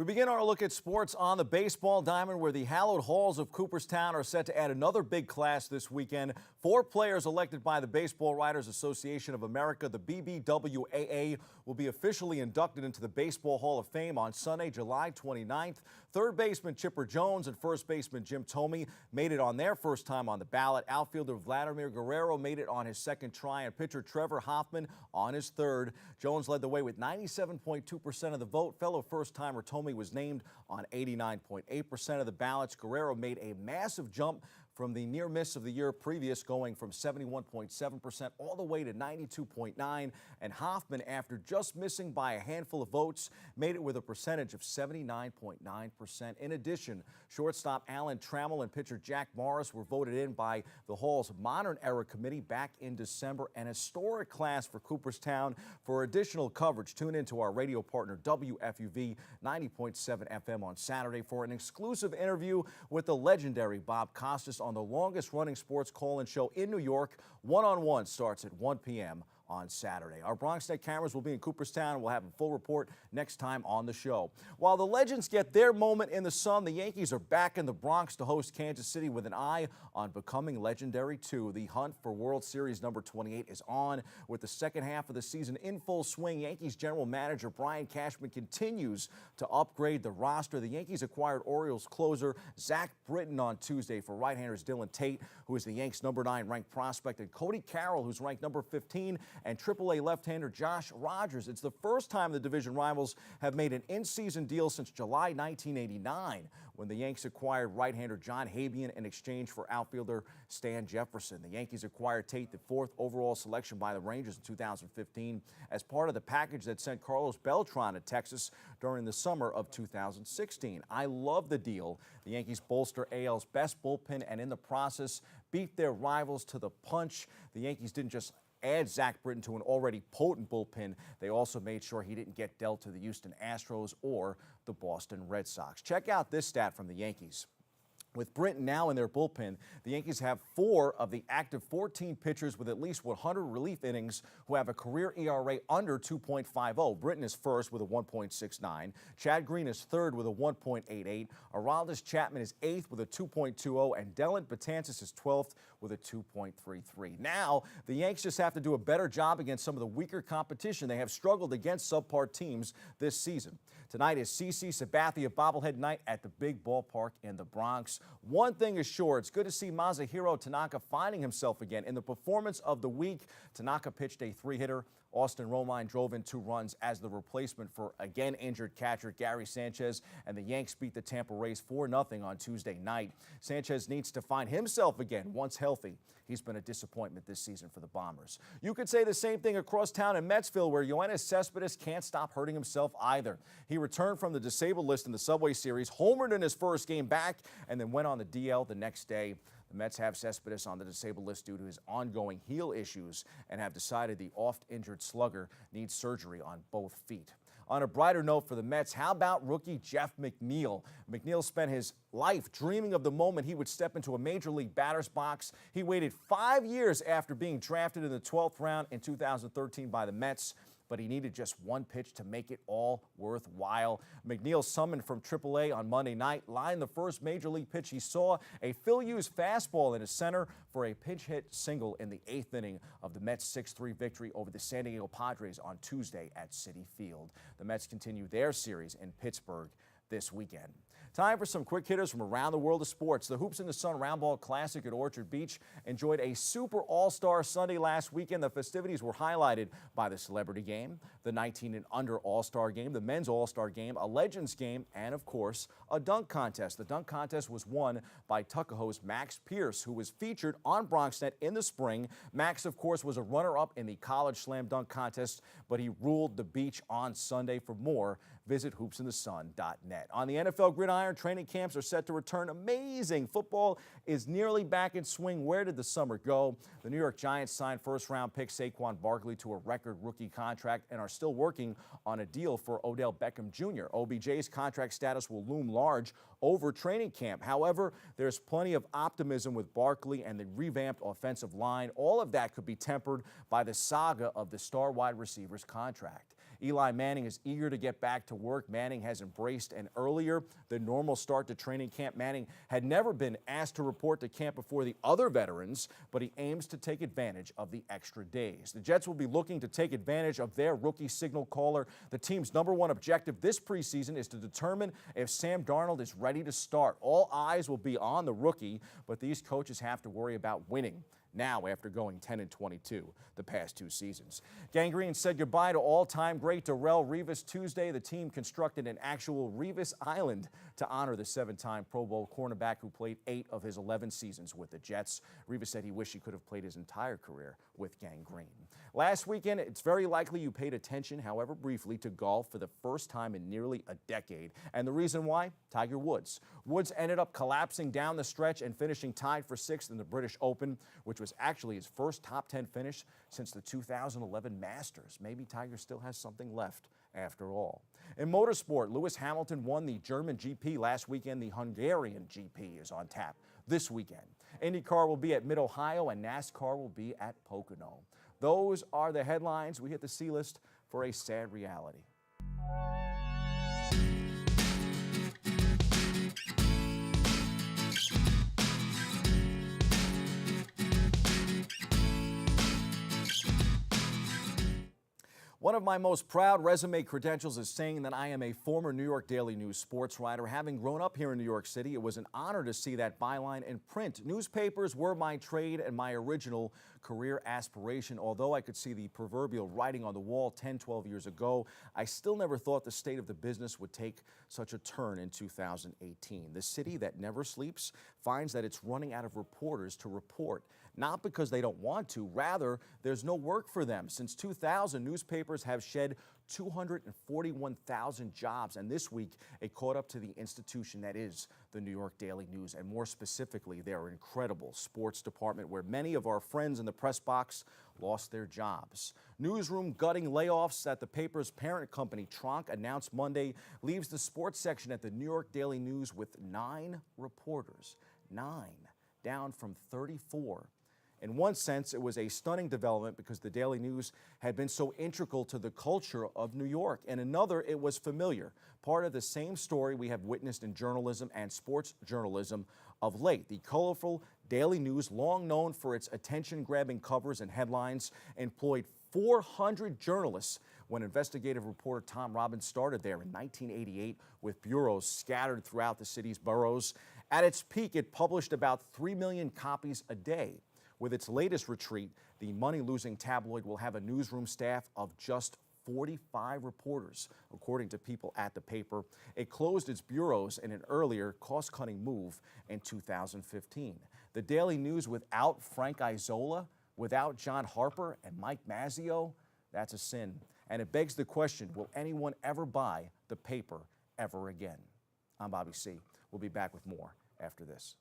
We begin our look at sports on the baseball diamond, where the hallowed halls of Cooperstown are set to add another big class this weekend. 4 players elected by the Baseball Writers Association of America, the BBWAA, will be officially inducted into the Baseball Hall of Fame on Sunday, July 29th. Third baseman Chipper Jones and first baseman Jim Thome made it on their first time on the ballot. Outfielder Vladimir Guerrero made it on his second try, and pitcher Trevor Hoffman on his third. Jones led the way with 97.2% of the vote. Fellow first-timer Thome was named on 89.8% of the ballots. Guerrero made a massive jump from the near miss of the year previous, going from 71.7% all the way to 92.9%. And Hoffman, after just missing by a handful of votes, made it with a percentage of 79.9%. In addition, shortstop Alan Trammell and pitcher Jack Morris were voted in by the Hall's Modern Era Committee back in December. An historic class for Cooperstown. For additional coverage, tune in to our radio partner WFUV 90.7 FM on Saturday for an exclusive interview with the legendary Bob Costas on the longest-running sports call-in show in New York. One-on-One starts at 1 p.m. on Saturday. Our BronxNet cameras will be in Cooperstown, and we'll have a full report next time on the show. While the legends get their moment in the sun, the Yankees are back in the Bronx to host Kansas City with an eye on becoming legendary too. The hunt for World Series number 28 is on. With the second half of the season in full swing, Yankees general manager Brian Cashman continues to upgrade the roster. The Yankees acquired Orioles closer Zach Britton on Tuesday for right-handers Dylan Tate, who is the Yanks' number 9 ranked prospect, and Cody Carroll, who's ranked number 15, and AAA left-hander Josh Rogers. It's the first time the division rivals have made an in-season deal since July 1989, when the Yanks acquired right-hander John Habian in exchange for outfielder Stan Jefferson. The Yankees acquired Tate, the 4th overall selection by the Rangers in 2015, as part of the package that sent Carlos Beltran to Texas during the summer of 2016. I love the deal. The Yankees bolster AL's best bullpen and in the process beat their rivals to the punch. The Yankees didn't just add Zach Britton to an already potent bullpen. They also made sure he didn't get dealt to the Houston Astros or the Boston Red Sox. Check out this stat from the Yankees. With Britton now in their bullpen, the Yankees have 4 of the active 14 pitchers with at least 100 relief innings who have a career ERA under 2.50. Britton is first with a 1.69. Chad Green is third with a 1.88. Aroldis Chapman is 8th with a 2.20. And Dellin Betances is 12th with a 2.33. Now, the Yanks just have to do a better job against some of the weaker competition. They have struggled against subpar teams this season. Tonight is CC Sabathia bobblehead night at the big ballpark in the Bronx. One thing is sure, it's good to see Masahiro Tanaka finding himself again. In the performance of the week, Tanaka pitched a 3-hitter. Austin Romine drove in 2 runs as the replacement for again injured catcher Gary Sanchez, and the Yanks beat the Tampa Rays 4-0 on Tuesday night. Sanchez needs to find himself again once healthy. He's been a disappointment this season for the Bombers. You could say the same thing across town in Metsville, where Yoenis Cespedes can't stop hurting himself either. He returned from the disabled list in the Subway Series, homered in his first game back, and then went on the DL the next day. The Mets have Cespedes on the disabled list due to his ongoing heel issues and have decided the oft-injured slugger needs surgery on both feet. On a brighter note for the Mets, how about rookie Jeff McNeil? McNeil spent his life dreaming of the moment he would step into a major league batter's box. He waited 5 years after being drafted in the 12th round in 2013 by the Mets, but he needed just one pitch to make it all worthwhile. McNeil, summoned from AAA on Monday night, lined the first major league pitch he saw, a Phil Hughes fastball in his center for a pinch hit single in the 8th inning of the Mets' 6-3 victory over the San Diego Padres on Tuesday at Citi Field. The Mets continue their series in Pittsburgh this weekend. Time for some quick hitters from around the world of sports. The Hoops in the Sun Roundball Classic at Orchard Beach enjoyed a Super All-Star Sunday last weekend. The festivities were highlighted by the Celebrity Game, the 19 and under All-Star Game, the Men's All-Star Game, a Legends Game, and of course, a dunk contest. The dunk contest was won by Tuckahoe's Max Pierce, who was featured on BronxNet in the spring. Max, of course, was a runner-up in the College Slam Dunk Contest, but he ruled the beach on Sunday. For more, visit hoopsinthesun.net. On the NFL gridiron, training camps are set to return. Amazing. Football is nearly back in swing. Where did the summer go? The New York Giants signed first-round pick Saquon Barkley to a record rookie contract and are still working on a deal for Odell Beckham Jr. OBJ's contract status will loom large over training camp. However, there's plenty of optimism with Barkley and the revamped offensive line. All of that could be tempered by the saga of the star wide receiver's contract. Eli Manning is eager to get back to work. Manning has embraced an earlier than normal start to training camp. Manning had never been asked to report to camp before the other veterans, but he aims to take advantage of the extra days. The Jets will be looking to take advantage of their rookie signal caller. The team's #1 objective this preseason is to determine if Sam Darnold is ready to start. All eyes will be on the rookie, but these coaches have to worry about winning now after going 10-22 the past 2 seasons. Gang Green said goodbye to all-time great Darrelle Revis Tuesday. The team constructed an actual Revis Island to honor the 7-time Pro Bowl cornerback who played 8 of his 11 seasons with the Jets. Revis said he wished he could have played his entire career with Gang Green. Last weekend, it's very likely you paid attention, however briefly, to golf for the first time in nearly a decade. And the reason why? Tiger Woods. Woods ended up collapsing down the stretch and finishing tied for 6th in the British Open, which was actually his first top 10 finish since the 2011 Masters. Maybe Tiger still has something left after all. In motorsport, Lewis Hamilton won the German GP last weekend. The Hungarian GP is on tap this weekend. IndyCar will be at Mid-Ohio and NASCAR will be at Pocono. Those are the headlines. We hit the C-list for a sad reality. One of my most proud resume credentials is saying that I am a former New York Daily News sports writer. Having grown up here in New York City, it was an honor to see that byline in print. Newspapers were my trade and my original career aspiration. Although I could see the proverbial writing on the wall 10, 12 years ago, I still never thought the state of the business would take such a turn in 2018. The city that never sleeps finds that it's running out of reporters to report. Not because they don't want to, rather, there's no work for them. Since 2000, newspapers have shed 241,000 jobs, and this week it caught up to the institution that is the New York Daily News, and more specifically, their incredible sports department, where many of our friends in the press box lost their jobs. Newsroom gutting layoffs at the paper's parent company, Tronc, announced Monday, leaves the sports section at the New York Daily News with 9 reporters. 9, down from 34. In one sense, it was a stunning development because the Daily News had been so integral to the culture of New York. In another, it was familiar, part of the same story we have witnessed in journalism and sports journalism of late. The colorful Daily News, long known for its attention-grabbing covers and headlines, employed 400 journalists when investigative reporter Tom Robbins started there in 1988 with bureaus scattered throughout the city's boroughs. At its peak, it published about 3 million copies a day. With its latest retreat, the money-losing tabloid will have a newsroom staff of just 45 reporters, according to people at the paper. It closed its bureaus in an earlier cost-cutting move in 2015. The Daily News without Frank Isola, without John Harper and Mike Mazzeo, that's a sin. And it begs the question, will anyone ever buy the paper ever again? I'm Bobby C. We'll be back with more after this.